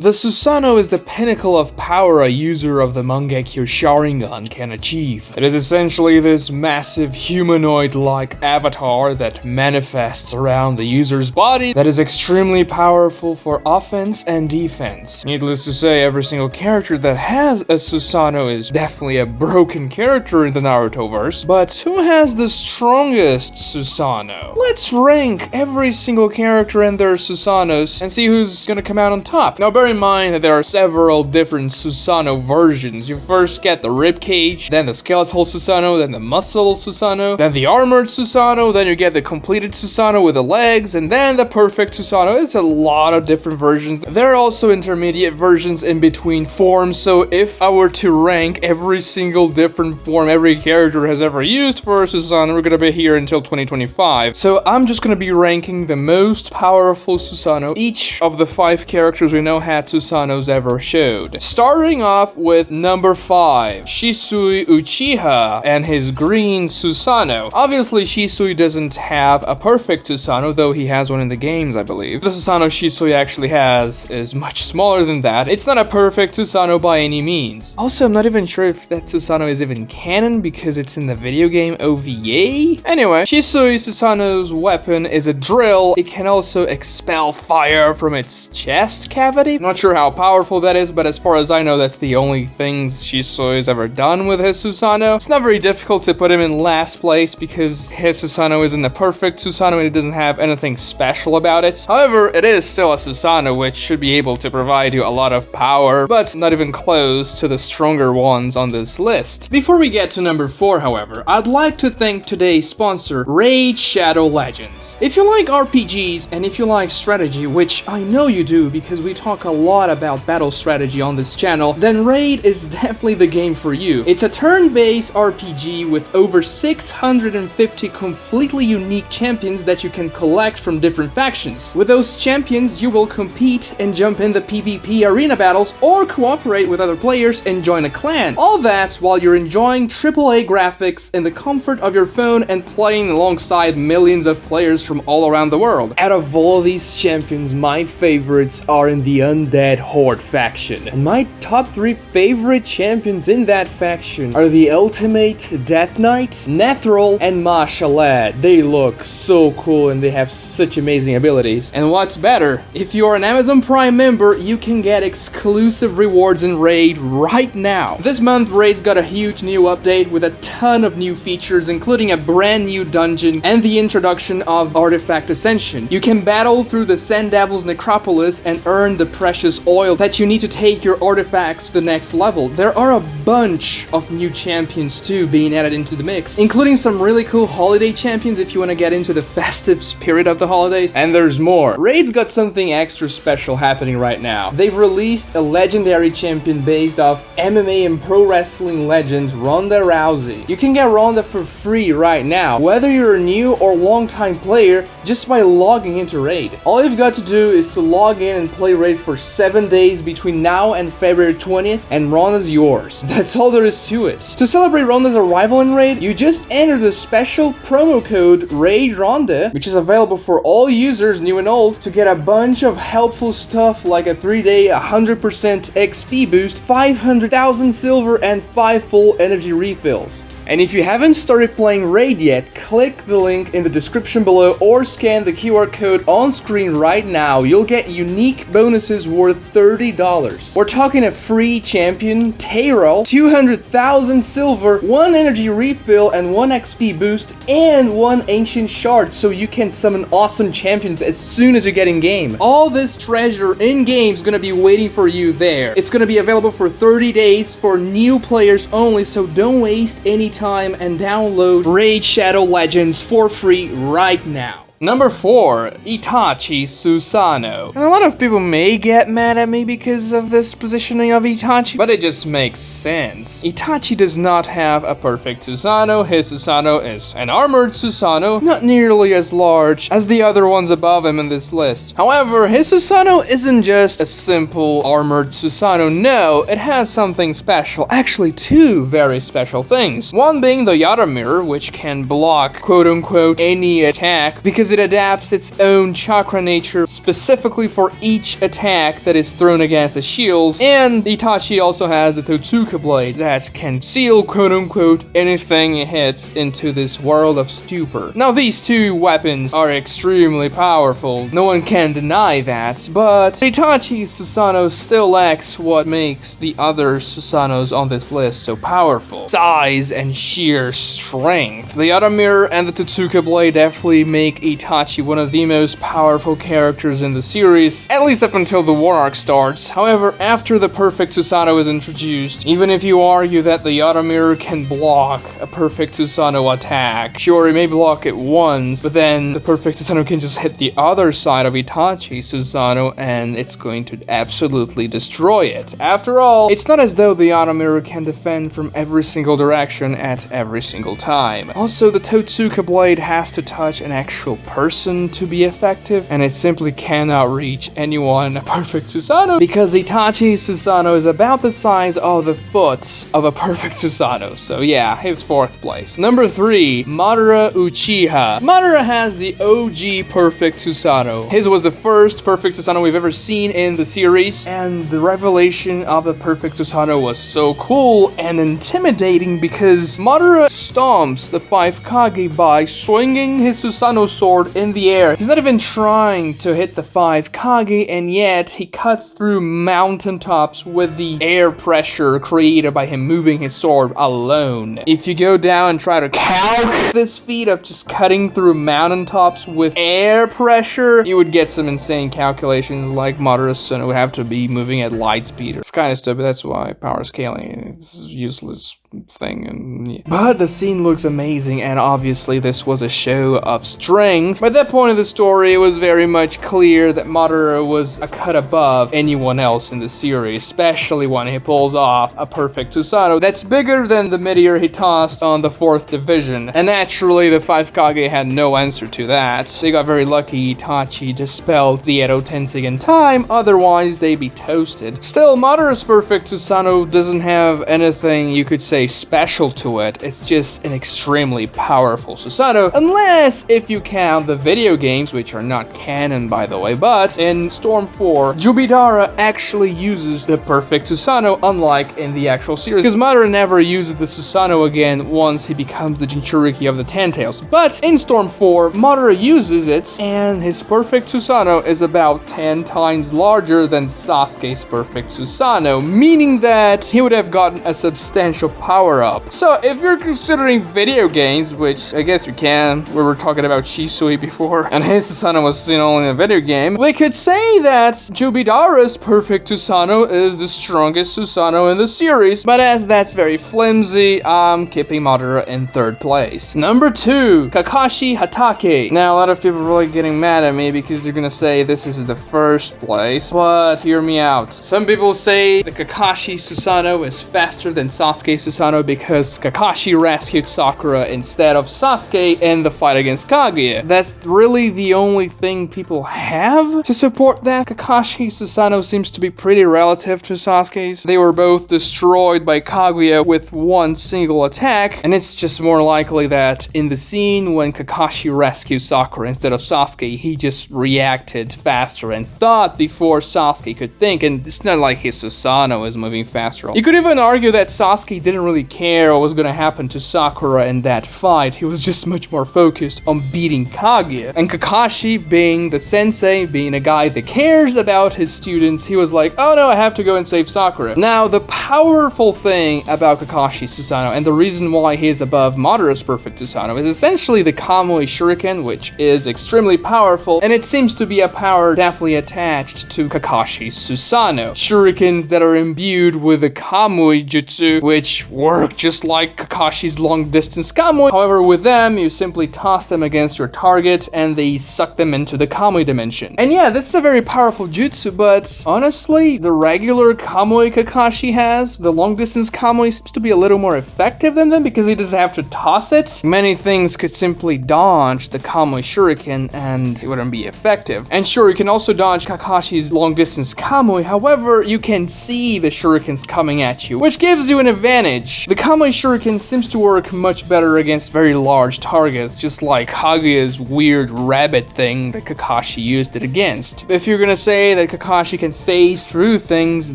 The Susanoo is the pinnacle of power a user of the Mangekyou Sharingan can achieve. It is essentially this massive humanoid-like avatar that manifests around the user's body that is extremely powerful for offense and defense. Needless to say, every single character that has a Susanoo is definitely a broken character in the Naruto Verse, but who has the strongest Susanoo? Let's rank every single character and their Susanoos and see who's gonna come out on top. Now bear in mind that there are several different Susanoo versions. You first get the ribcage, then the skeletal Susanoo, then the muscle Susanoo, then the armored Susanoo, then you get the completed Susanoo with the legs, and then the perfect Susanoo. It's a lot of different versions. There are also intermediate versions in between forms, so if I were to rank every single different form every character has ever used for a Susanoo, we're gonna be here until 2025. So I'm just gonna be ranking the most powerful Susanoo each of the 5 characters we know had Susanoos ever showed. Starting off with number 5, Shisui Uchiha and his green Susanoo. Obviously, Shisui doesn't have a perfect Susanoo, though he has one in the games, I believe. The Susanoo Shisui actually has is much smaller than that. It's not a perfect Susanoo by any means. Also, I'm not even sure if that Susanoo is even canon because it's in the video game OVA. Anyway, Shisui Susanoo's weapon is a drill. It can also expel fire from its chest cavity. Not sure how powerful that is, but as far as I know, that's the only things Shisui's ever done with his Susanoo. It's not very difficult to put him in last place because his Susanoo isn't the perfect Susanoo and it doesn't have anything special about it. However, it is still a Susanoo which should be able to provide you a lot of power, but not even close to the stronger ones on this list. Before we get to number 4, however, I'd like to thank today's sponsor, Raid Shadow Legends. If you like RPGs and if you like strategy, which I know you do because we talk a lot about battle strategy on this channel, then Raid is definitely the game for you. It's a turn-based RPG with over 650 completely unique champions that you can collect from different factions. With those champions, you will compete and jump in the PvP arena battles or cooperate with other players and join a clan. All that while you're enjoying AAA graphics in the comfort of your phone and playing alongside millions of players from all around the world. Out of all these champions, my favorites are in the Undead Horde faction. And my top 3 favorite champions in that faction are the Ultimate Death Knight, Nethril, and Mashalad. They look so cool and they have such amazing abilities. And what's better, if you're an Amazon Prime member, you can get exclusive rewards in Raid right now. This month, Raid's got a huge new update with a ton of new features, including a brand new dungeon and the introduction of Artifact Ascension. You can battle through the Sand Devil's Necropolis and earn the precious oil that you need to take your artifacts to the next level. There are a bunch of new champions too being added into the mix, including some really cool holiday champions if you want to get into the festive spirit of the holidays. And there's more. Raid's got something extra special happening right now. They've released a legendary champion based off MMA and pro wrestling legend Ronda Rousey. You can get Ronda for free right now, whether you're a new or long-time player, just by logging into Raid. All you've got to do is to log in and play Raid for 7 days between now and February 20th, and Ronda's yours. That's all there is to it. To celebrate Ronda's arrival in Raid, you just enter the special promo code RAIDRONDA, which is available for all users, new and old, to get a bunch of helpful stuff like a 3-day 100% XP boost, 500,000 silver, and 5 full energy refills. And if you haven't started playing Raid yet, click the link in the description below or scan the QR code on screen right now. You'll get unique bonuses worth $30. We're talking a free champion, Tyrell, 200,000 silver, 1 energy refill and 1 XP boost, and 1 ancient shard so you can summon awesome champions as soon as you get in game. All this treasure in game is gonna be waiting for you there. It's gonna be available for 30 days for new players only, so don't waste any time and download Raid Shadow Legends for free right now. Number 4, Itachi Susanoo. And a lot of people may get mad at me because of this positioning of Itachi, but it just makes sense. Itachi does not have a perfect Susanoo. His Susanoo is an armored Susanoo, not nearly as large as the other ones above him in this list. However, his Susanoo isn't just a simple armored Susanoo. No, it has something special. Actually, 2 very special things. One being the Yara Mirror, which can block quote-unquote any attack because because it adapts its own chakra nature specifically for each attack that is thrown against the shield. And Itachi also has the Totsuka blade that can seal, quote-unquote, anything it hits into this world of stupor. Now, these two weapons are extremely powerful, no one can deny that, but Itachi's Susanoo still lacks what makes the other Susanoos on this list so powerful: size and sheer strength. The other mirror and the Totsuka blade definitely make Itachi one of the most powerful characters in the series, at least up until the war arc starts. However, after the perfect Susanoo is introduced, even if you argue that the other mirror can block a perfect Susanoo attack, sure, it may block it once, but then the perfect Susanoo can just hit the other side of Itachi's Susanoo and it's going to absolutely destroy it. After all, it's not as though the auto mirror can defend from every single direction at every single time. Also, the Totsuka blade has to touch an actual person to be effective, and it simply cannot reach anyone a perfect Susanoo because Itachi's Susanoo is about the size of the foot of a perfect Susanoo. So yeah, his 4th place. Number 3, Madara Uchiha. Madara has the OG perfect Susanoo. His was the first perfect Susanoo we've ever seen in the series, and the revelation of the perfect Susanoo was so cool and intimidating because Madara stomps the 5 Kage by swinging his Susanoo sword in the air. He's not even trying to hit the 5 Kage, and yet he cuts through mountaintops with the air pressure created by him moving his sword alone. If you go down and try to calc this feat of just cutting through mountaintops with air pressure, you would get some insane calculations like Madara's Susanoo would have to be moving at light speed. It's kind of stupid, that's why power scaling is useless thing. And yeah. But the scene looks amazing, and obviously this was a show of strength. By that point of the story, it was very much clear that Madara was a cut above anyone else in the series, especially when he pulls off a perfect Susanoo that's bigger than the meteor he tossed on the 4th division. And naturally, the 5 Kage had no answer to that. They got very lucky Itachi dispelled the Edo Tensei in time, otherwise they'd be toasted. Still, Madara's perfect Susanoo doesn't have anything you could say special to it. It's just an extremely powerful Susanoo, unless if you count the video games, which are not canon by the way. But in Storm 4, Jubidara actually uses the perfect Susanoo, unlike in the actual series, because Madara never uses the Susanoo again once he becomes the Jinchuriki of the Ten Tails. But in Storm 4, Madara uses it, and his perfect Susanoo is about 10 times larger than Sasuke's perfect Susanoo, meaning that he would have gotten a substantial power up. So if you're considering video games, which I guess you can, we were talking about Shisui before, and his Susanoo was seen only in a video game, we could say that Jubidara's perfect Susanoo is the strongest Susanoo in the series, but as that's very flimsy, I'm keeping Madara in 3rd place. Number 2, Kakashi Hatake. Now, a lot of people are really getting mad at me because they're gonna say this is the 1st place, but hear me out. Some people say the Kakashi Susanoo is faster than Sasuke Susanoo because Kakashi rescued Sakura instead of Sasuke in the fight against Kaguya. That's really the only thing people have to support that. Kakashi Susanoo seems to be pretty relative to Sasuke's. They were both destroyed by Kaguya with one single attack, and it's just more likely that in the scene when Kakashi rescued Sakura instead of Sasuke, he just reacted faster and thought before Sasuke could think, and it's not like his Susanoo is moving faster. You could even argue that Sasuke didn't really care what was gonna happen to Sakura in that fight. He was just much more focused on beating Kaguya. And Kakashi, being the sensei, being a guy that cares about his students, he was like, oh no, I have to go and save Sakura. Now, the powerful thing about Kakashi Susanoo, and the reason why he is above Madara's perfect Susanoo, is essentially the Kamui Shuriken, which is extremely powerful, and it seems to be a power definitely attached to Kakashi's Susanoo. Shurikens that are imbued with the Kamui jutsu, which work just like Kakashi's long-distance Kamui. However, with them, you simply toss them against your target, and they suck them into the Kamui dimension. And yeah, this is a very powerful jutsu, but honestly, the regular Kamui Kakashi has, the long-distance Kamui, seems to be a little more effective than them because he doesn't have to toss it. Many things could simply dodge the Kamui Shuriken and it wouldn't be effective. And sure, you can also dodge Kakashi's long-distance Kamui, however, you can see the shurikens coming at you, which gives you an advantage. range. The Kame Shuriken seems to work much better against very large targets, just like Kaguya's weird rabbit thing that Kakashi used it against. If you're gonna say that Kakashi can phase through things,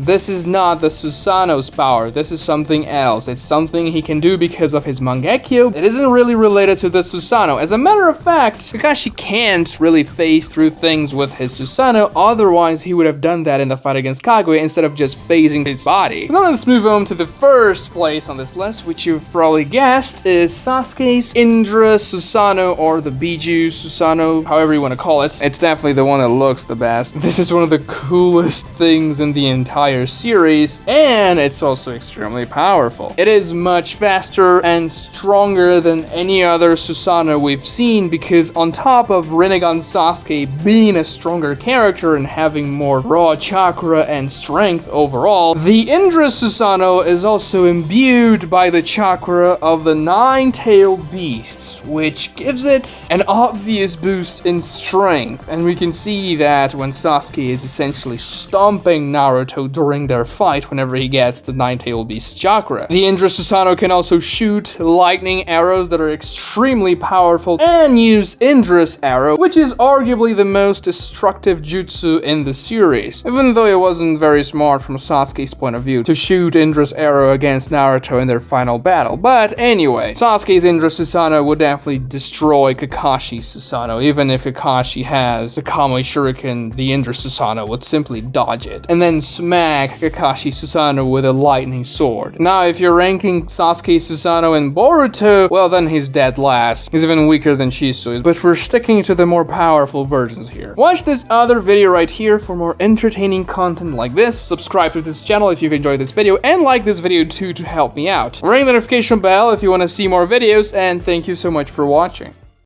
this is not the Susanoos power, this is something else. It's something he can do because of his Mangekyou. It isn't really related to the Susanoo. As a matter of fact, Kakashi can't really phase through things with his Susanoo, otherwise he would have done that in the fight against Kaguya instead of just phasing his body. Now let's move on to the first place on this list, which you've probably guessed is Sasuke's Indra Susanoo, or the Biju Susanoo, however you want to call it. It's definitely the one that looks the best. This is one of the coolest things in the entire series, and it's also extremely powerful. It is much faster and stronger than any other Susanoo we've seen, because on top of Rinnegan Sasuke being a stronger character and having more raw chakra and strength overall, the Indra Susanoo is also imbued by the chakra of the nine-tailed beasts, which gives it an obvious boost in strength, and we can see that when Sasuke is essentially stomping Naruto during their fight whenever he gets the nine-tailed beast chakra. The Indra Susanoo can also shoot lightning arrows that are extremely powerful and use Indra's arrow, which is arguably the most destructive jutsu in the series, even though it wasn't very smart from Sasuke's point of view to shoot Indra's arrow against Naruto in their final battle. But anyway, Sasuke's Indra Susanoo would definitely destroy Kakashi's Susanoo. Even if Kakashi has the Kame Shuriken, the Indra Susanoo would simply dodge it and then smack Kakashi's Susanoo with a lightning sword. Now, if you're ranking Sasuke's Susanoo in Boruto, well then he's dead last. He's even weaker than Shisui, but we're sticking to the more powerful versions here. Watch this other video right here for more entertaining content like this. Subscribe to this channel if you've enjoyed this video, and like this video too to help me out. Ring the notification bell if you want to see more videos, and thank you so much for watching.